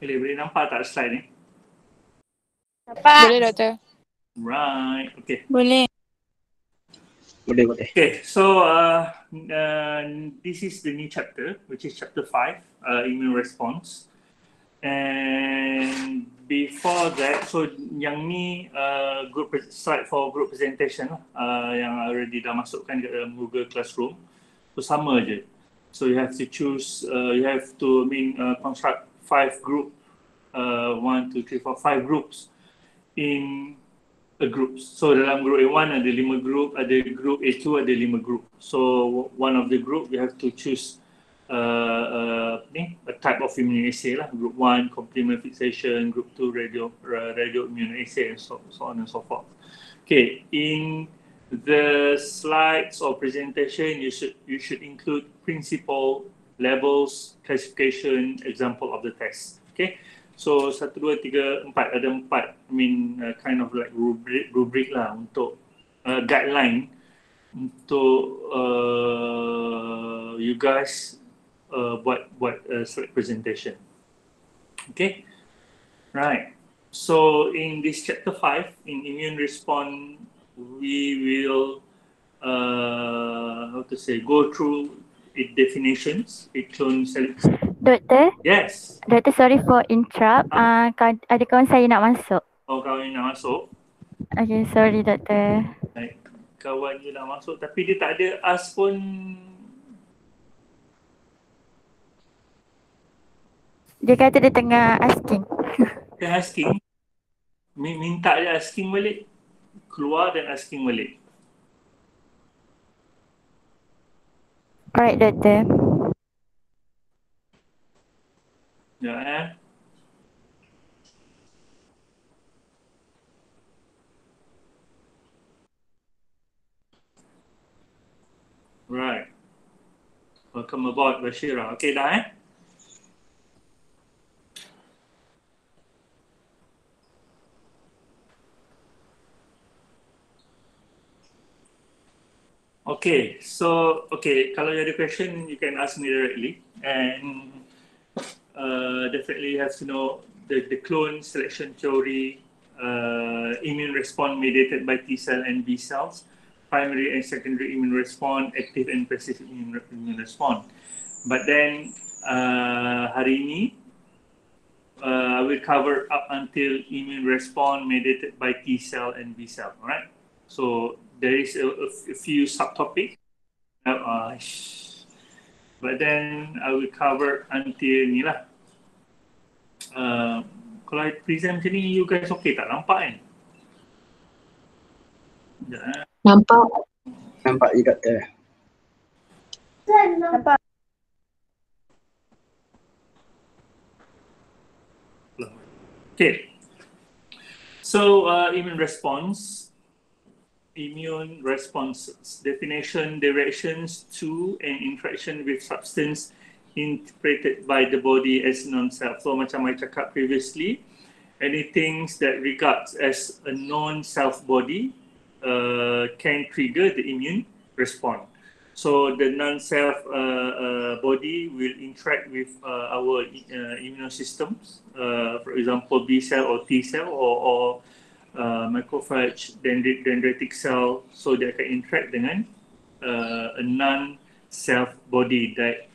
Boleh nampak tak slide ni? Boleh doktor. Right, okay. Boleh. Boleh. Okay, so this is the new chapter, which is chapter 5, immune response. And before that, so yang ni group slide for group presentation yang already dah masukkan ke dalam Google Classroom. So sama je. So you have to choose, you have to construct 5 group, 1, 2, 3, 4, 5 groups in a group. So dalam group A1 ada 5 group, ada group A2 ada 5 group. So one of the group you have to choose a type of immunoassay lah. Group 1 complement fixation, group 2 radio immunoassay, and so on and so forth. Okay, in the slides or presentation you should include principle, levels, classification, example of the test. Okay. So 1, 2, 3, 4 ada 4 kind of like rubric lah untuk guideline untuk you guys buat slide presentation. Okay, right. So in this chapter 5 in immune response we will go through its definitions, its clone selection. Doktor? Yes. Doktor, sorry for interrupt. Ada kawan saya nak masuk. Oh, kawan you nak masuk? Okay, sorry doktor. Baik. Kawan you nak masuk tapi dia tak ada ask pun. Dia kata dia tengah asking. Tengah asking? Minta dia asking balik. Keluar dan asking balik. Alright, doktor. Ya, Right. Welcome aboard, Bashira. Okay dah Okay, so kalau you ada question, you can ask me directly, and definitely you have to know the clone selection theory, immune response mediated by T cell and B cells, primary and secondary immune response, active and passive immune response. But then hari ini I will cover up until immune response mediated by T cell and B cell. Alright, so there is a few subtopics, but then I will cover until ni lah. Kalau I present macam ni, you guys okay tak? Nampak kan? Nampak je doktor. Nampak. Okay. So immune responses, definition, directions to and interaction with substance interpreted by the body as non-self. So macam I cakap previously, anything that regards as a non-self body can trigger the immune response. So the non-self body will interact with our immune systems, for example B cell or T cell or macrophage, dendritic cell, so they can interact dengan a non-self body that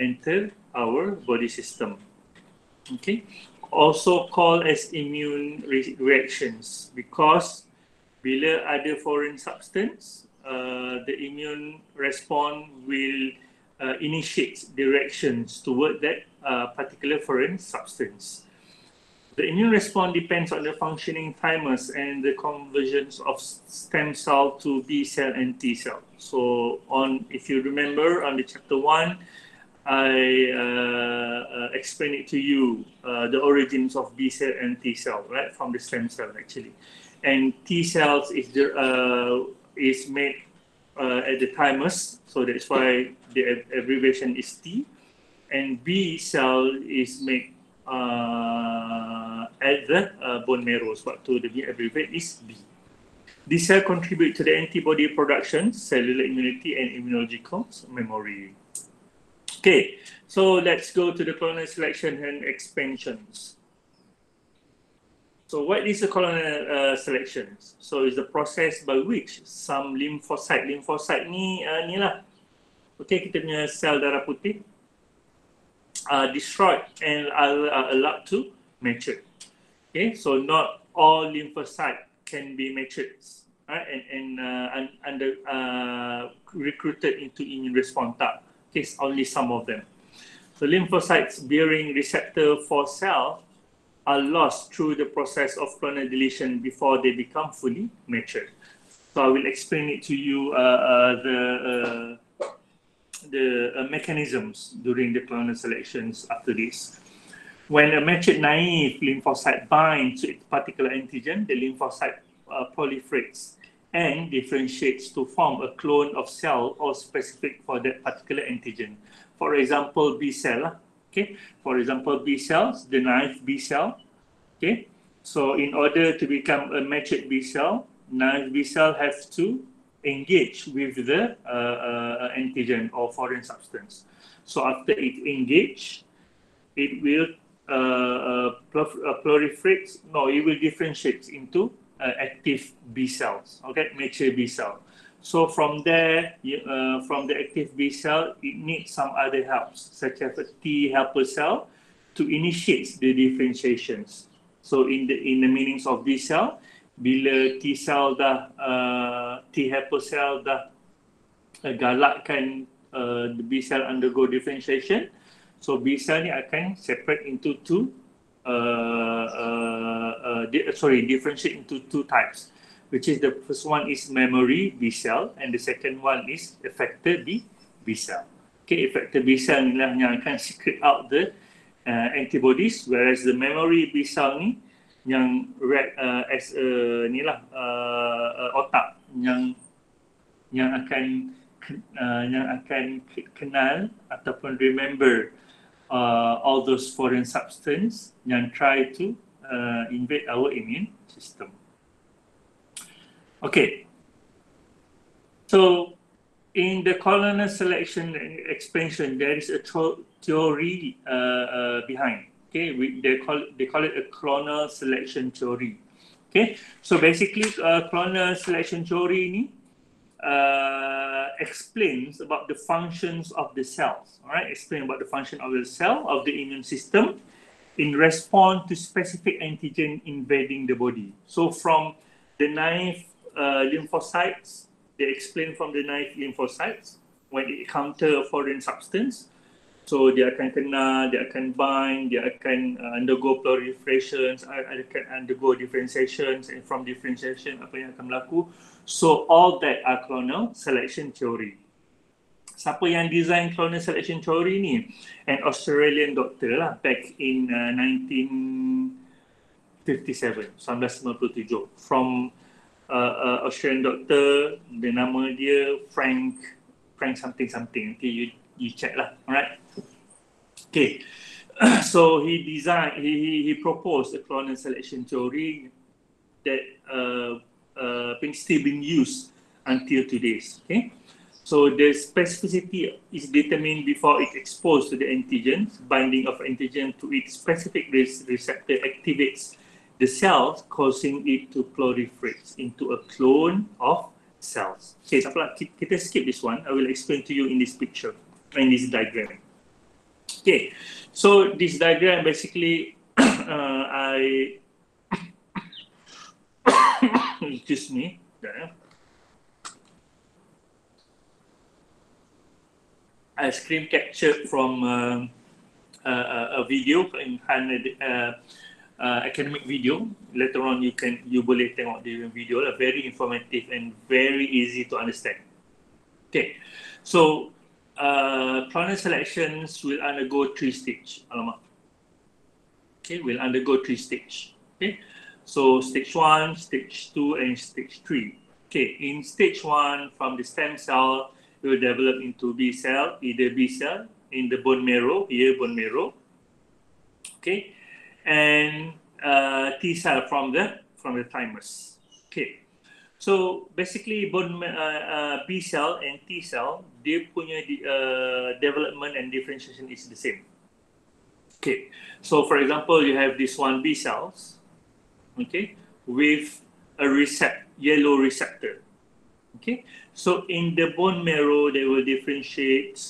enter our body system. Okay, also called as immune reactions, because bila ada foreign substance, the immune response will initiate directions toward that particular foreign substance. The immune response depends on the functioning thymus and the conversions of stem cell to B cell and T cell. So if you remember on the chapter 1, I explained it to you, the origins of B cell and T cell, right, from the stem cell actually. And T cells is made at the thymus, so that's why the abbreviation is T. And B cell is made at the bone marrow, so the B abbreviate is B. These cells contribute to the antibody production, cellular immunity, and immunological memory. Okay, so let's go to the clonal selection and expansions. So what is the clonal selection? So it's the process by which some lymphocyte ni ni lah. Okay, kita punya sel darah putih destroyed and are allowed to mature. Okay, so not all lymphocyte can be matured, right? And recruited into immune response. Okay, it's only some of them. So lymphocytes bearing receptor for cell are lost through the process of clonal deletion before they become fully matured. So I will explain it to you the mechanisms during the clonal selections after this. When a matured naive lymphocyte binds to a particular antigen, the lymphocyte proliferates and differentiates to form a clone of cell or specific for that particular antigen. For example, B cell. Okay, for example, B cells, the naive B cell. Okay, so in order to become a matured B cell, naive B cell has to engage with the antigen or foreign substance. So after it engages, it will proliferate. No, it will differentiate into active B cells. Okay, mature B cell. So from there, from the active B cell, it needs some other helps, such as a T helper cell, to initiate the differentiations. So in the meanings of B cell, bila T cell dah T helper cell dah galakkan the B cell undergo differentiation, so B cell ni akan separate into differentiate into two types, which is the first one is memory B cell and the second one is effector B cell. Okay, effector B cell ni lah yang akan secrete out the antibodies, whereas the memory B cell ni yang as ni lah otak yang akan kenal ataupun remember all those foreign substance yang try to invade our immune system. Okay, so in the clonal selection and expansion, there is a theory behind. Okay, they call it a clonal selection theory. Okay, so basically clonal selection theory ni explains about the functions of the cells. All right, explain about the function of the cell of the immune system in response to specific antigen invading the body. So from the naive lymphocytes, they explain from the naive lymphocytes when it encounter a foreign substance. So dia akan kena, dia akan bind, dia akan undergo proliferations, akan undergo differentiations, and from differentiation apa yang akan berlaku. So all that are clonal selection theory. Siapa yang design clonal selection theory ni? An Australian doctor lah, back in 1957. From Australian doctor, the nama dia Frank something. Okay, you check lah, alright? Okay, so he proposed a clonal selection theory that still being used until today. Okay, so the specificity is determined before it exposed to the antigen. Binding of antigen to its specific receptor activates the cells, causing it to proliferate into a clone of cells. Okay, kita skip this one. I will explain to you in this picture, in this diagram. Okay, so this diagram basically, excuse me, I screen captured from a video in academic video. Later on, you boleh tengok the video lah. Very informative and very easy to understand. Okay, so clonal selections will undergo 3 stages. Okay, will undergo 3 stages. Okay, so stage 1, stage 2, and stage 3. Okay, in stage 1, from the stem cell, it will develop into B cell, either B cell in the bone marrow, here bone marrow. Okay, and T cell from the thymus. Okay, So basically B cell and T cell, dia punya development and differentiation is the same. Okay, so for example, you have this one B cells, okay, with a yellow receptor. Okay, so in the bone marrow, they will differentiate,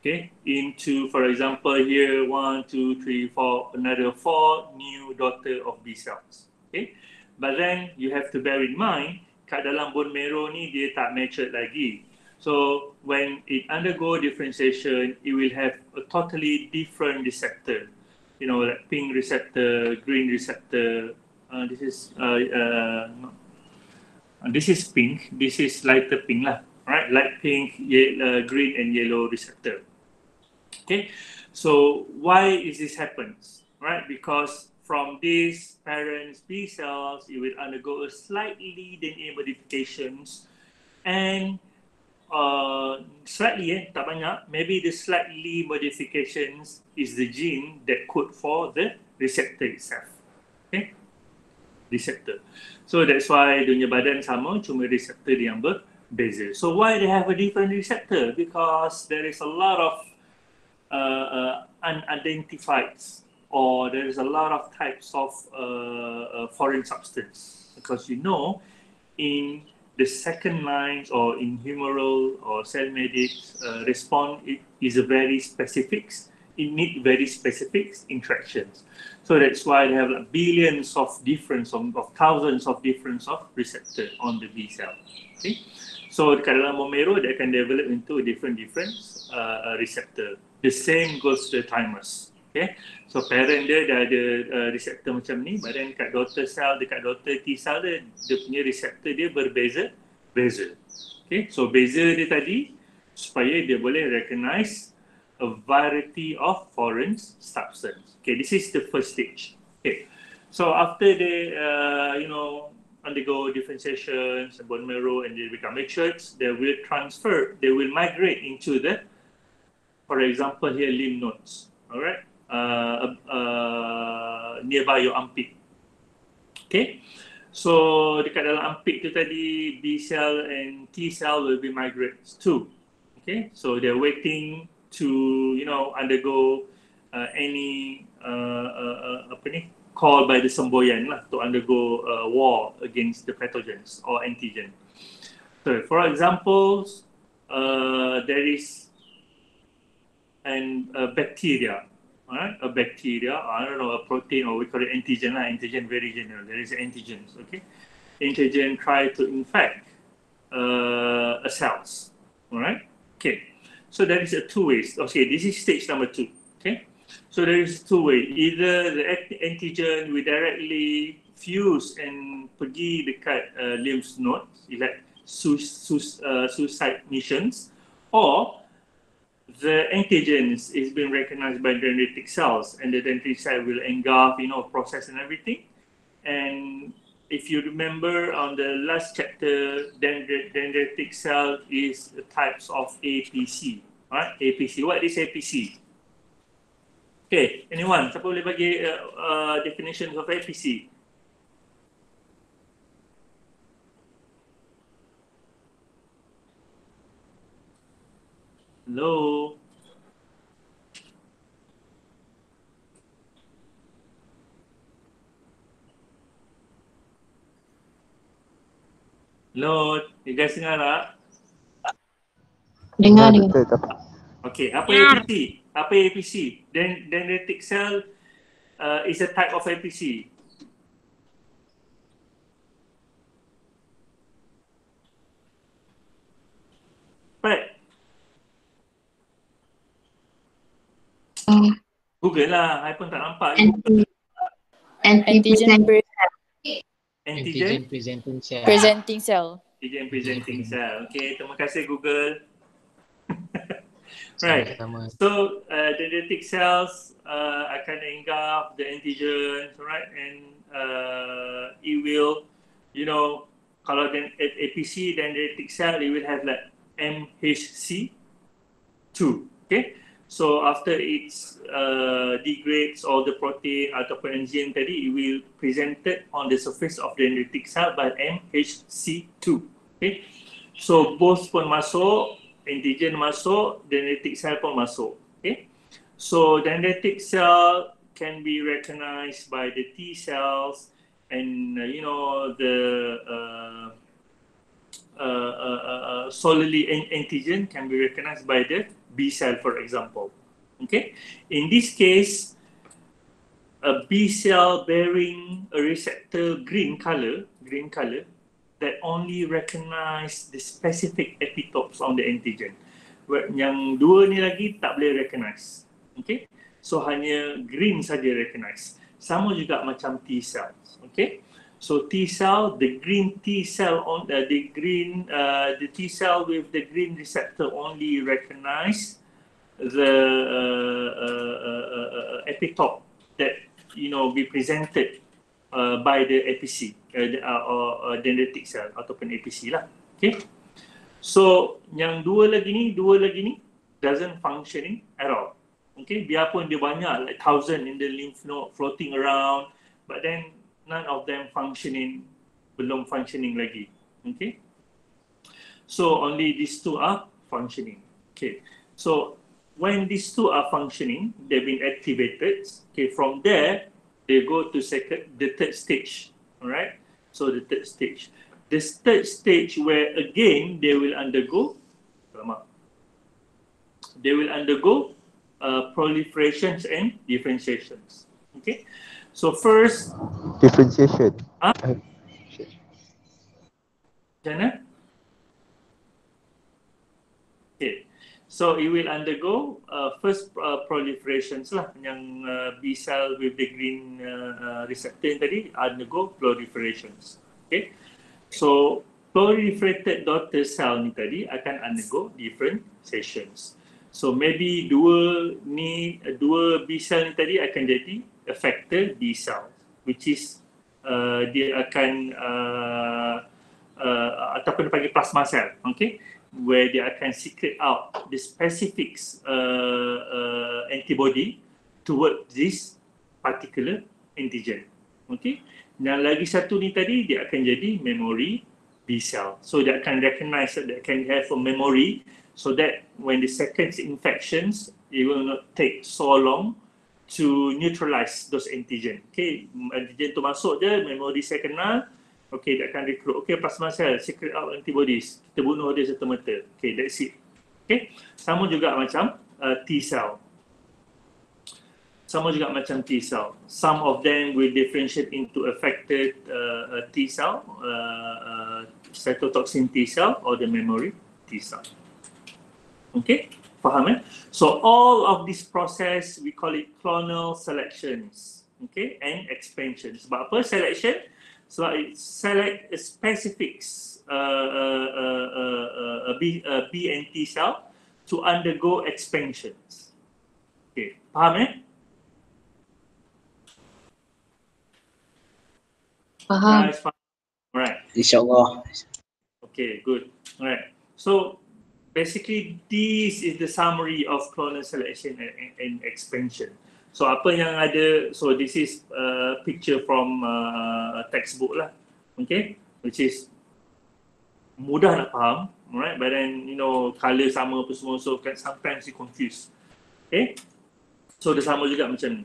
okay, into, for example, here 1, 2, 3, 4, another 4 new daughter of B cells. Okay, but then you have to bear in mind, kat dalam bone marrow ni dia tak matured lagi. So when it undergo differentiation, it will have a totally different receptor. You know, like pink receptor, green receptor. This is pink. This is lighter pink lah, right? Light pink, green and yellow receptor. Okay, so why is this happens, right? Because from these parents B cells, it will undergo a slightly DNA modifications, and slightly, tak banyak, maybe the slightly modifications is the gene that code for the receptor itself. Okay, receptor. So that's why dunia badan sama, cuma receptor dia yang berbeza. So why they have a different receptor? Because there is a lot of unidentified, or there is a lot of types of foreign substance. Because you know, in the second lines or in humoral or cell medics, response it is a very specific. It needs very specific interactions. So that's why they have like billions of difference of thousands of difference of receptor on the B cell. Okay, so dekat dalam bone marrow, they can develop into different receptor. The same goes to the thymus. Okay, so parent dia dah ada receptor macam ni, but then dekat daughter cell, dekat daughter T cell dia punya receptor dia berbeza. Okay, so beza dia tadi supaya dia boleh recognize a variety of foreign substance. Okay, this is the first stage. Okay, so after they undergo differentiation, bone marrow, and they become matured, they will migrate into the, for example, here lymph nodes. All right, nearby your armpit. Okay, so dekat dalam armpit tu tadi, B cell and T cell will be migrated too. Okay, so they're waiting to undergo any called by the semboyan lah, to undergo war against the pathogens or antigen. So for example, there is a bacteria, right? A bacteria, I don't know, a protein, or we call it antigen lah. Antigen very general. There is antigens. Okay, antigen try to infect a cells. All right. Okay. So there is a two ways. Okay, this is stage number 2. Okay, so there is two ways. Either the antigen will directly fuse and pergi dekat lymph nodes, like suicide missions, or the antigens is being recognized by dendritic cells, and the dendritic cell will engulf, process and everything. And if you remember on the last chapter, dendritic cell is the types of APC, right? APC. What is APC? Okay, anyone? Siapa boleh bagi definition of APC? Hello? Hello, you guys dengar tak? Dengar. Okay, apa APC? Apa APC? Dendritic cell is a type of APC. Right. Google lah, I pun tak nampak. Antigen presenting cell. presenting cell. Antigen presenting cell. Okay, terima kasih Google. Right. So dendritic cells akan engulf the antigens, right? And it will, kalau APC dendritic cell, it will have like MHC2. Okay. So after it degrades all the protein ataupun enzyme tadi, it will presented on the surface of the dendritic cell by MHC2. Okay, so both pun masuk, antigen masuk, dendritic cell pun masuk. Okay, so dendritic cell can be recognized by the T cells, and solely antigen can be recognized by the B cell, for example. Okay, in this case, a B cell bearing a receptor green color that only recognize the specific epitopes on the antigen. Yang dua ni lagi tak boleh recognize. Okay, so hanya green saja recognize. Sama juga macam T cells. Okay, so T cell, the green T cell on the T cell with the green receptor only recognize the epitope that be presented by the APC or dendritic cell ataupun APC lah. Okay, so yang dua lagi ni doesn't functioning at all. Okay, biarpun dia banyak, like 1,000 in the lymph node floating around, but then none of them belum functioning lagi. Okay, so only these two are functioning. Okay, so when these two are functioning, they've been activated. Okay, from there they go to the third stage. All right, so the third stage, where again they will undergo proliferations and differentiations. Okay, so first differentiation. Jana? Okay, so it will undergo first proliferations lah, yang B cell with the green receptor tadi undergo proliferations. Okay, so proliferated daughter cell ni tadi akan undergo differentiations. So maybe dua B cell ni tadi akan jadi effector B cell, which is dia akan ataupun panggil plasma cell. Okay, where they akan secrete out the specific antibody toward this particular antigen. Okay, dan lagi satu ni tadi dia akan jadi memory B cell. So they akan recognize that they can have a memory, so that when the second infections, it will not take so long to neutralize those antigen. Okay, antigen tu masuk je, memory saya kenal. Okay, dia akan recruit. Okay, plasma cell, secret out antibodies. Kita bunuh dia serta-merta. Okay, that's it. Okay, sama juga macam T cell. Some of them will differentiate into affected T cell, cytotoxin T cell, or the memory T cell. Okay, faham eh? So all of this process, we call it clonal selections. Okay, and expansion. Sebab apa selection? So it select a specific B and T cell to undergo expansions. Okay, faham eh? Faham. Nice, faham. Alright. InsyaAllah. Okay, good. Alright. So basically, this is the summary of clonal selection and expansion. So apa yang ada, so this is a picture from textbook lah, okay, which is mudah nak faham, alright, but then colour sama apa semua, so sometimes you confuse. Okay, so dia sama juga macam ni.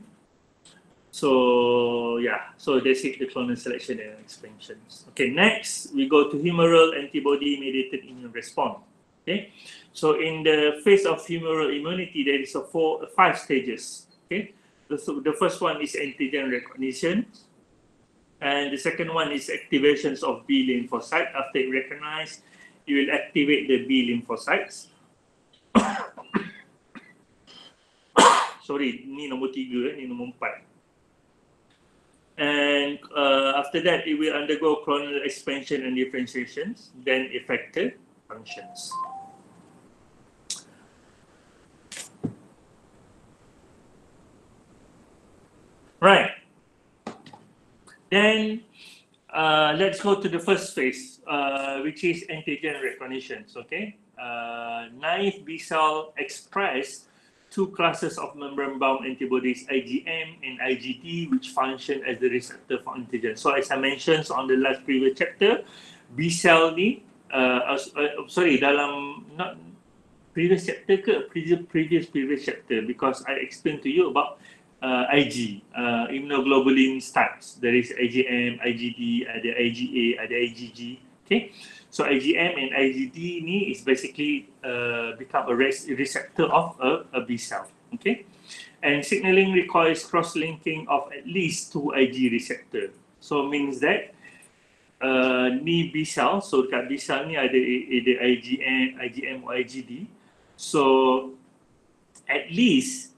So yeah, so that's it, the clonal selection and expansions. Okay, next we go to humoral antibody mediated immune response. Okay, so in the phase of humoral immunity, there is 5 stages. Okay, the first one is antigen recognition, and the second one is activations of B lymphocyte. After it recognized, you will activate the B lymphocytes. Sorry, ni nombor 3, ni nombor 4. And after that, it will undergo clonal expansion and differentiations, then effector functions. Right. Then let's go to the first phase, which is antigen recognition. Okay, naive B cell express two classes of membrane-bound antibodies, IgM and IgD, which function as the receptor for antigen. So as I mentioned on the last previous chapter, B cell ni, dalam not previous chapter ke previous chapter, because I explained to you about IG, immunoglobulin types. There is IgM, IgD, ada IgA, ada IgG. Okay, so IgM and IgD ni is basically become a receptor of a B cell. Okay, and signaling requires cross-linking of at least two Ig receptor. So means that ni B cell, so dekat B cell ni ada IgM or IgD. So at least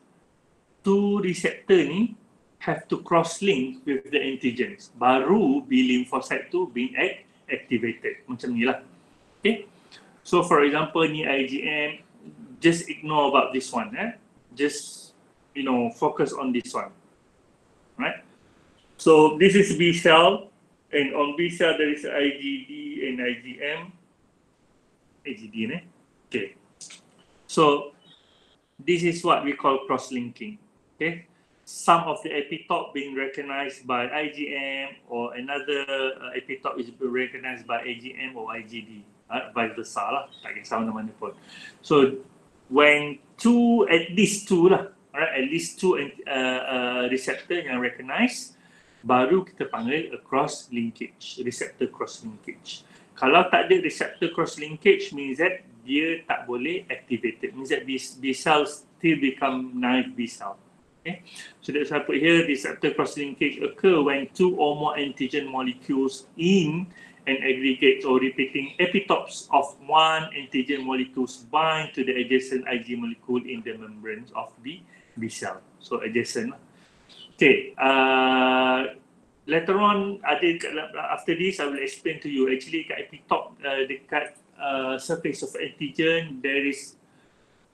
two receptor ni have to cross-link with the antigens. Baru B lymphocyte tu being activated. Macam ni lah. Okay. So for example ni IgM, just ignore about this one. Just, focus on this one. Right. So this is B cell, and on B cell there is IgD and IgM. IgD ni. Okay. So this is what we call cross-linking. Okay. Some of the epitope being recognized by IgM, or another epitope is recognized by IgM or IgD. Vice versa lah, tak kisah mana-mana pun. So when at least two receptor yang recognized, baru kita panggil a cross linkage, receptor cross linkage. Kalau tak ada receptor cross linkage, means that dia tak boleh activated, means that B cells still become naive B cell. Okay. So that's why I put here, receptor cross linkage occur when two or more antigen molecules in an aggregate or repeating epitopes of one antigen molecules bind to the adjacent Ig molecule in the membranes of B cell. So adjacent. Okay. Later on, after this, I will explain to you. Actually, kat epitope, dekat surface of antigen, there is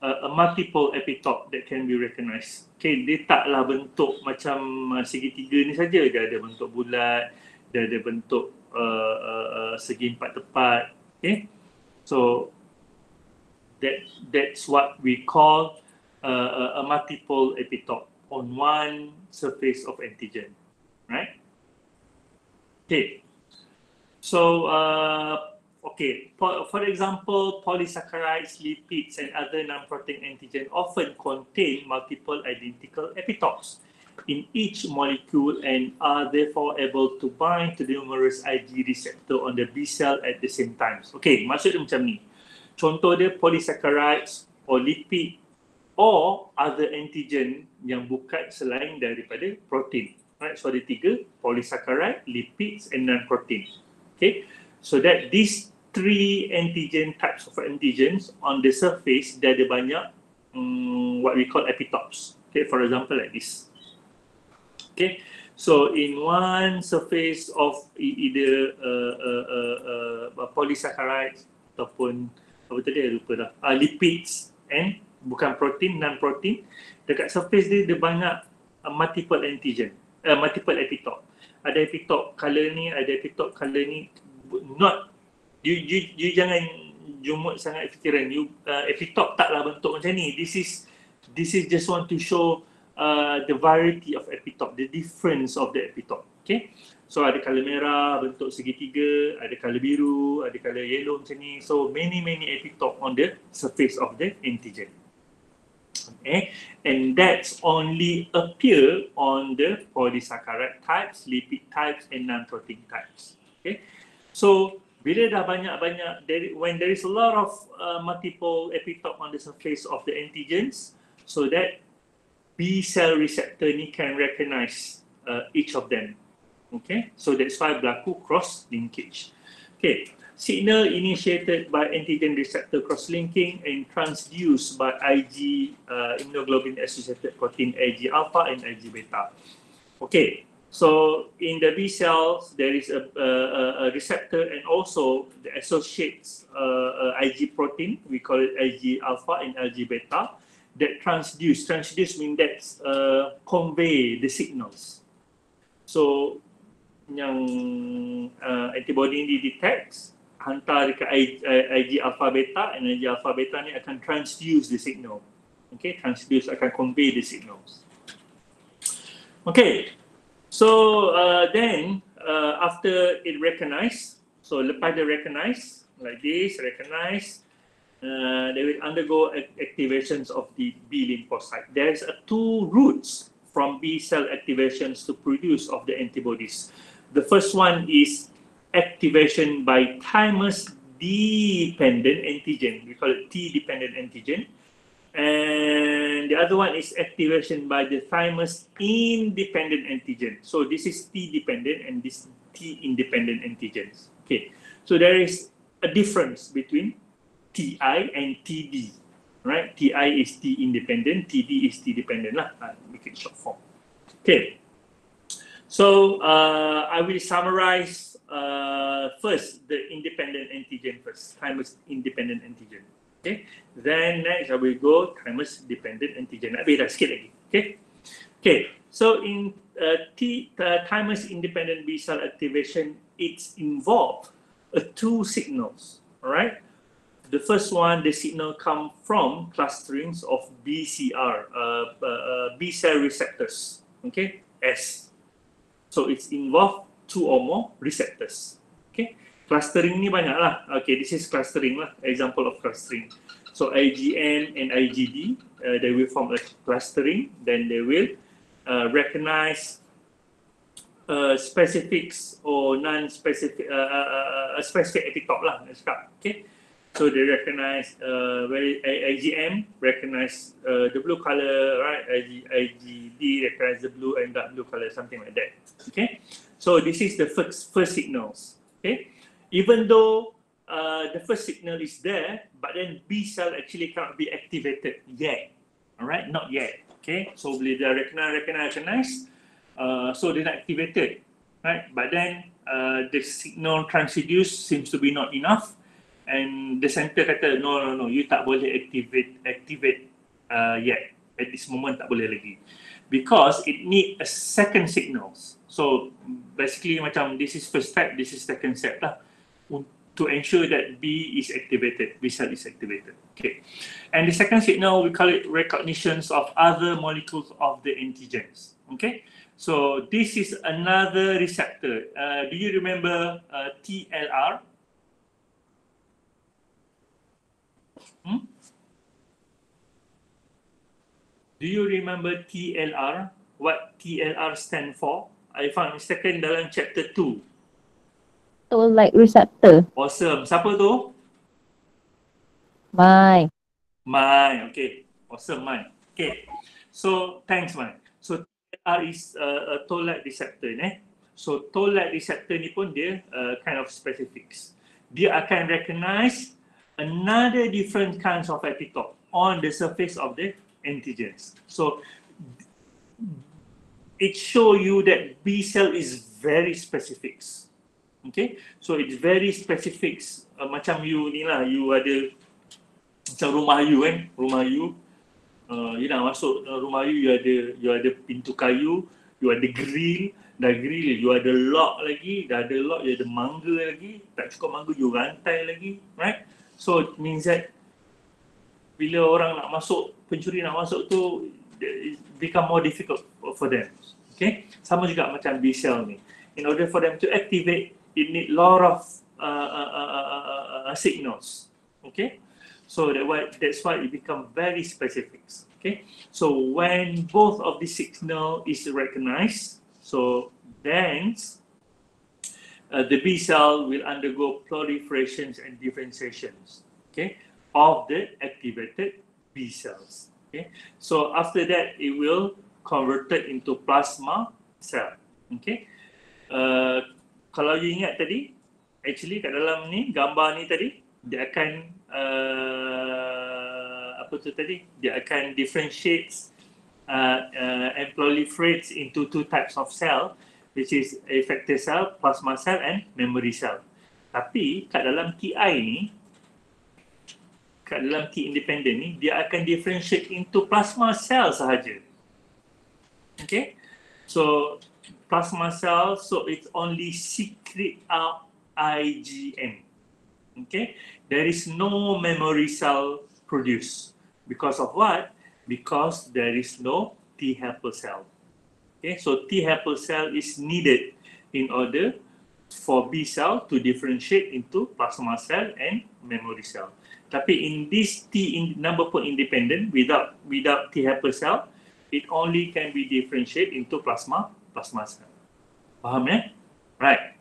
a multiple epitope that can be recognized. Okay, dia taklah bentuk macam segitiga ni saja. Dia ada bentuk bulat, dia ada bentuk segi empat tepat. Okay, so that's what we call a multiple epitope on one surface of antigen, right? Okay, so for example, polysaccharides, lipids, and other non-protein antigen often contain multiple identical epitopes in each molecule and are therefore able to bind to the numerous Ig receptor on the B cell at the same time. Okay, maksud dia macam ni. Contoh dia polysaccharides or lipid or other antigen yang bukan selain daripada protein. Right, so ada tiga, polysaccharide, lipids, and non-protein. Okay, so that these three antigen types of antigens on the surface, dia ada banyak what we call epitopes. Okay, for example like this. Okay, so in one surface of either polysaccharides ataupun apa tadi, lupa dah, lipids and bukan protein, non-protein, dekat surface dia banyak multiple antigen. Multiple epitope. Ada epitope color ni, ada epitope color ni. Not you jangan jumut sangat fikiran. Epitope taklah bentuk macam ni. This is just want to show the variety of epitope, the difference of the epitope. Okay. So ada color merah bentuk segitiga, ada color biru, ada color yellow macam ni. So many epitope on the surface of the antigen. Okay, and that's only appear on the polysaccharide types, lipid types, and non-protein types. Okay, so bila dah banyak-banyak, when there is a lot of multiple epitope on the surface of the antigens, so that B cell receptor ni can recognize each of them. Okay, so that's why berlaku cross linkage. Okay. Signal initiated by antigen receptor cross-linking and transduced by Ig immunoglobulin associated protein Ig alpha and Ig beta. Okay, so in the B cells there is a receptor and also the associates Ig protein, we call it Ig alpha and Ig beta, that transduce means that convey the signals. So yang antibody ini detects, hantar dekat Ig alpha beta, and Ig alpha beta ni akan transduce the signal. Okay, transduce akan convey the signals. Okay, so then after it recognize, so lepas dia recognize like this, recognize, they will undergo activations of the B lymphocyte. There's two routes from B cell activations to produce of the antibodies. The first one is activation by thymus dependent antigen. We call it T dependent antigen. And the other one is activation by the thymus independent antigen. So this is T dependent and this T independent antigens. Okay, so there is a difference between TI and TD, right? TI is T independent, TD is T dependent lah. Make it short form. Okay, so I will summarize first the independent antigen first, thymus independent antigen. Okay, then next I will go thymus dependent antigen. Nak beda sikit lagi. Okay, so in thymus independent B cell activation, it's involved two signals. All right. The first one, the signal come from clusterings of BCR, B cell receptors. Okay, S. So it's involved two or more receptors. Okay, clustering ni banyak lah. Okay, this is clustering lah. Example of clustering. So IgM and IgD, they will form a clustering. Then they will recognize specifics or non-specific, specific epitope lah. Okay. So they recognize IgM recognize the blue color, right? IgD recognize the blue and dark blue color, something like that. Okay. So this is the first signals. Okay. Even though the first signal is there, but then B cell actually cannot be activated yet. All right, not yet. Okay. So bila dia recognize, so they're not activated, right? But then the signal transduced seems to be not enough. And the center kata, no, you tak boleh activate yet. At this moment tak boleh lagi. Because it need a second signals. So basically macam this is first step, this is second step lah. To ensure that B is activated, B cell is activated. Okay. And the second signal, we call it recognitions of other molecules of the antigens. Okay. So this is another receptor. Do you remember TLR? Do you remember TLR? What TLR stand for? I found mistaken dalam chapter 2. Toll-like receptor. Awesome. Siapa tu? Mai. Okay. Awesome, Mai. Okay. So, thanks, Mai. So, TLR is a toll-like receptor. So, toll-like receptor ni pun dia kind of specifics. Dia akan recognize another different kinds of epitope on the surface of the antigens. So it show you that B cell is very specific. Okay, so it's very specific. Macam you ni lah, you ada macam rumah you you nak masuk rumah you ada pintu kayu, you ada grill, you ada lock lagi, dah ada lock, you ada mangga lagi, tak cukup mangga, you rantai lagi, right? So it means that bila orang nak masuk, pencuri nak masuk tu, it become more difficult for them. Okay, sama juga macam B cell ni. In order for them to activate, it need lot of signals. Okay, so that's why it become very specific. Okay, so when both of the signal is recognized, so then the B cell will undergo proliferations and differentiations, okay, of the activated B cells. Okay, so after that it will converted into plasma cell. Okay, kalau you ingat tadi, actually kat dalam ni gambar ni tadi, dia akan apa tu tadi? Dia akan differentiates and proliferates into two types of cell, which is effector cell, plasma cell and memory cell. Tapi kat dalam TI ni, kat dalam T independent ni, dia akan differentiate into plasma cell sahaja. Okay, so plasma cell, so it's only secrete out IgM. Okay, there is no memory cell produced. Because of what? because there is no T helper cell. Okay, so T helper cell is needed in order for B cell to differentiate into plasma cell and memory cell. Tapi in this number pun independent without T helper cell, it only can be differentiate into plasma cell. Faham ya? Right.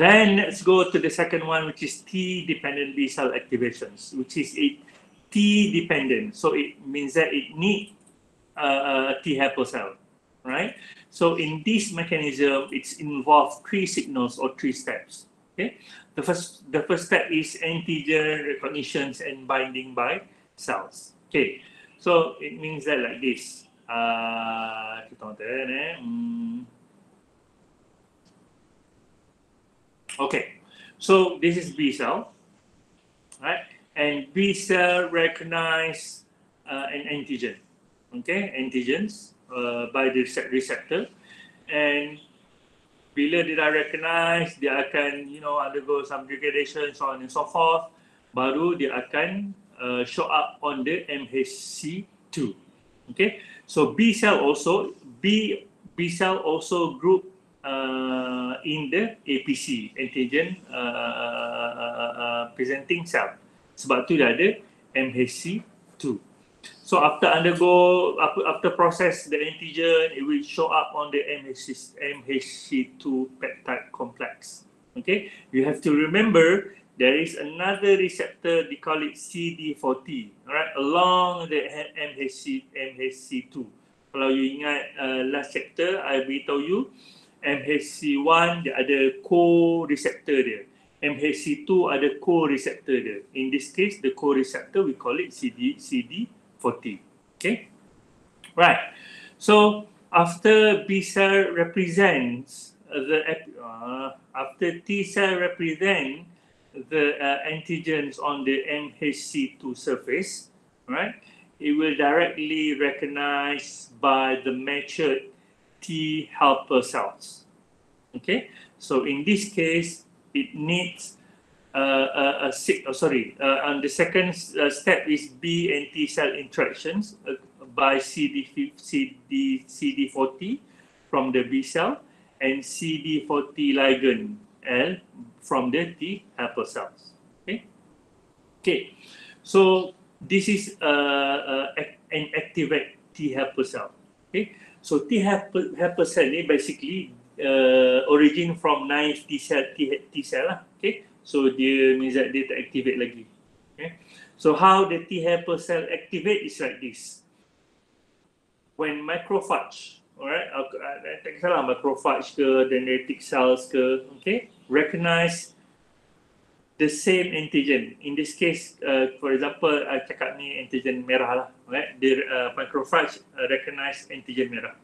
Then let's go to the second one, which is T-dependent B cell activations, which is a T-dependent. So it means that it needs a T helper cell, right? So in this mechanism, it's involved 3 signals or 3 steps. Okay, the first step is antigen recognition and binding by cells. Okay, so it means that like this. Okay, so this is B cell, right? And B cell recognize an antigen. Okay, antigens by the receptor, and bila dia dah recognize, dia akan undergo some degradation, so on and so forth, baru dia akan show up on the MHC2. Okay, so B cell also group in the APC, antigen presenting cell. Sebab tu dia ada MHC2. So after process the antigen, it will show up on the MHC2 peptide complex. Okay, you have to remember there is another receptor, they call it CD40, right, along the MHC2. Kalau you ingat last chapter, I beritahu you MHC1 dia ada co-receptor dia. MHC2 ada co-receptor dia. In this case, the co-receptor we call it CD40. Okay, right. So after B cell represents after T cell represent the antigens on the MHC2 surface, right? It will directly recognize by the matured T helper cells. Okay, so in this case, it needs on the second step is B and T cell interactions by CD40 from the B cell and CD40 ligand L from the T helper cells. Okay. So this is an activate T helper cell. Okay. So T helper cell ni basically origin from naive T cell lah. Okay. So dia means that dia tak activate lagi. Okay. So how the T helper cell activate is like this. When macrophage, alright, tak kisahlah macrophage ke, dendritic cells ke, okay, recognize the same antigen. In this case, for example, I cakap ni antigen merah lah, right? The macrophage recognize antigen merah.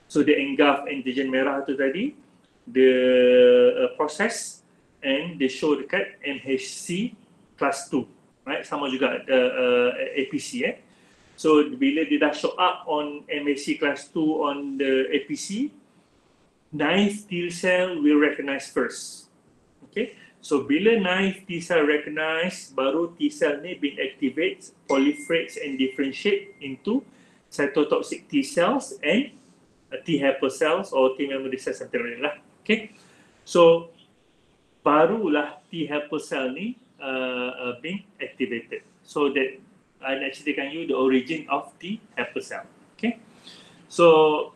So they engulf antigen merah tu tadi, the process, and they show dekat MHC class 2, right? Sama juga APC, So bila dia dah show up on MHC class 2 on the APC, naive T cell will recognize first. Okay, so bila naive T cell recognize, baru T cell ni being activates, proliferates and differentiate into cytotoxic T cells and T helper cells or T memory cells something like that lah. Okay, so barulah T helper cell ni being activated. So that I nak ceritakan you the origin of T helper cell. Okay, so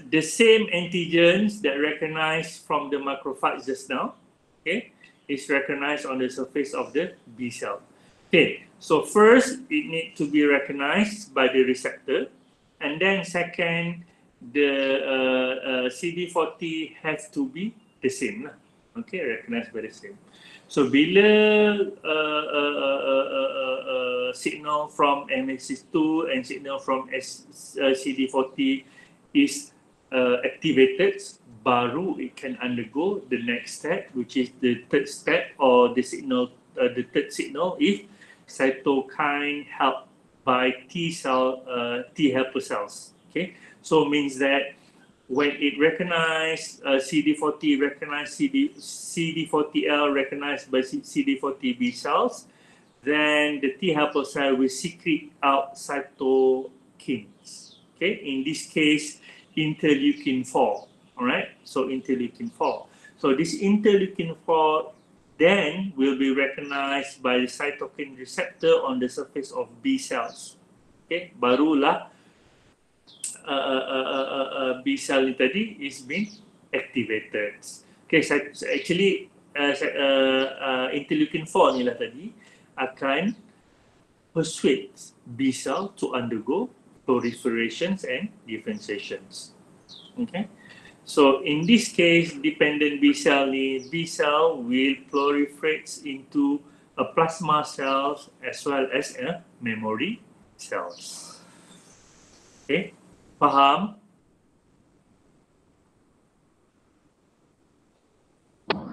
the same antigens that recognized from the macrophage just now, okay, is recognized on the surface of the B cell. Okay, so first it needs to be recognized by the receptor, and then second, the CD40 has to be the same. Okay, recognized by the same. So bila signal from MHC2 and signal from CD40 is activated, baru it can undergo the next step, which is the third step or the signal. The third signal is cytokine help by T helper cells. Okay, so means that when it recognize CD40 recognize CD40L recognized by CD40 B cells, then the T helper cell will secrete out cytokines. Okay, in this case, interleukin 4. All right, so interleukin 4. So this interleukin 4 then will be recognized by the cytokine receptor on the surface of B cells. Okay, barulah B cell ni tadi is being activated. Okay, so actually interleukin 4 ni lah tadi akan persuade B cell to undergo proliferations and differentiations. Okay, so in this case, dependent B cell will proliferate into a plasma cells as well as a memory cells. Okay, faham?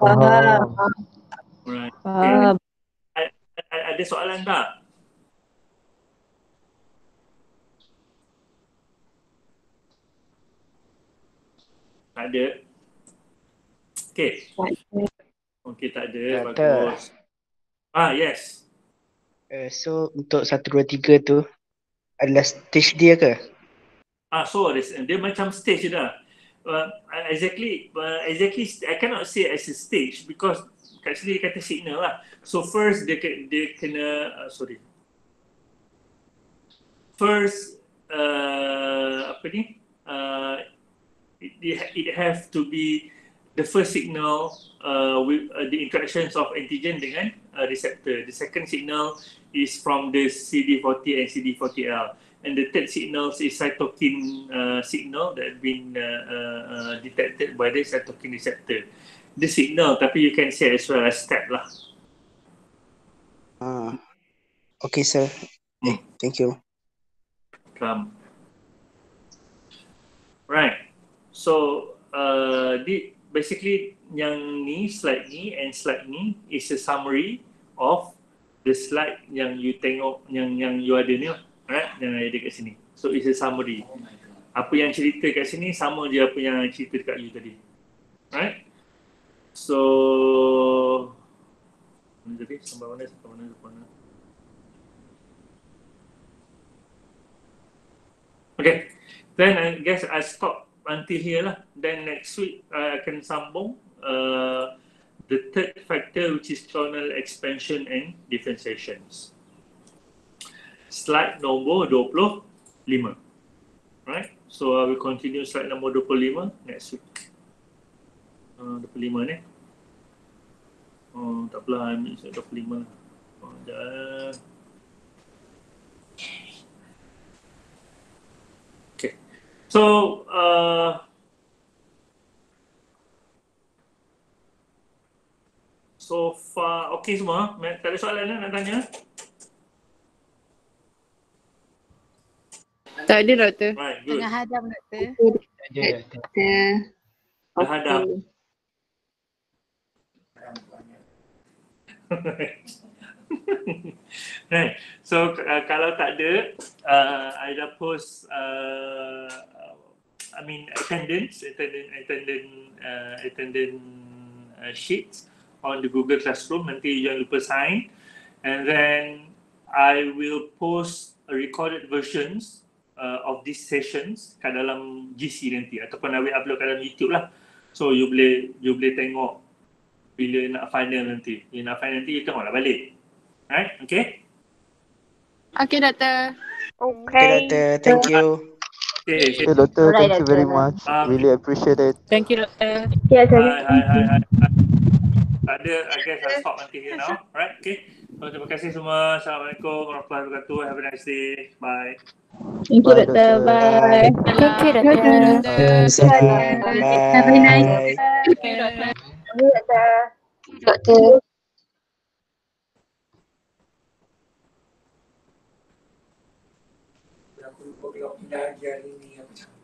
Faham. Right. Faham. Okay. Ada soalan tak? Tak ada. Okay. Okay, tak ada. Doktor. Bagus. Yes. So untuk 1, 2, 3 tu adalah stage dia ke? So dia macam stage je dah. Exactly, I cannot say as a stage because kat sini dia kata signal lah. So first dia kena, first apa ni? It have to be the first signal with the interactions of antigen dengan receptor. The second signal is from the CD40 and CD40L. And the third signal is cytokine signal that been detected by the cytokine receptor. The signal, tapi you can say as well as step lah. Okay sir. Thank you. Right. So basically yang ni, slide ni and slide ni is a summary of the slide yang you tengok, yang you ada ni lah. Right, yang ada kat sini. So it's a summary. Apa yang cerita kat sini sama je apa yang cerita dekat you tadi. Right? So jadi sampai mana. Okay. Then I guess I stop until here lah. Then next week I akan sambung the third factor, which is clonal expansion and differentiations. Slide nombor 25. Right? So I will continue slide nombor 25 next week. 25 ni. Tak apalah, ambil slide 25 lah. Okay. So so far okay semua? Tak ada soalan nak tanya? Tak ada doktor. Right, good. Tengah hadam doktor. Dah hadap. Right. So kalau tak ada, I dah post attendance sheets on the Google Classroom. Nanti jangan lupa sign, and then I will post recorded versions of these sessions kat dalam GC nanti, ataupun I will upload kat dalam YouTube lah. So you boleh tengok bila nak final nanti. You tengoklah balik. Right? Okay? Okay doktor. Okay doktor, thank you. Okay. Doctor, Alright, thank you very doctor. much. Really appreciate it. Thank you doktor. Hi. Tak ada, I guess I'll stop until here now. Alright, okay. So, terima kasih semua. Assalamualaikum warahmatullahi wabarakatuh. Have a nice day. Bye. Thank you, Bye, doktor. doctor. Bye. Thank you doktor. Bye. Have a nice day. Thank you doktor. Doktor. Aku lupa tengok pindah hari ni apa cakap.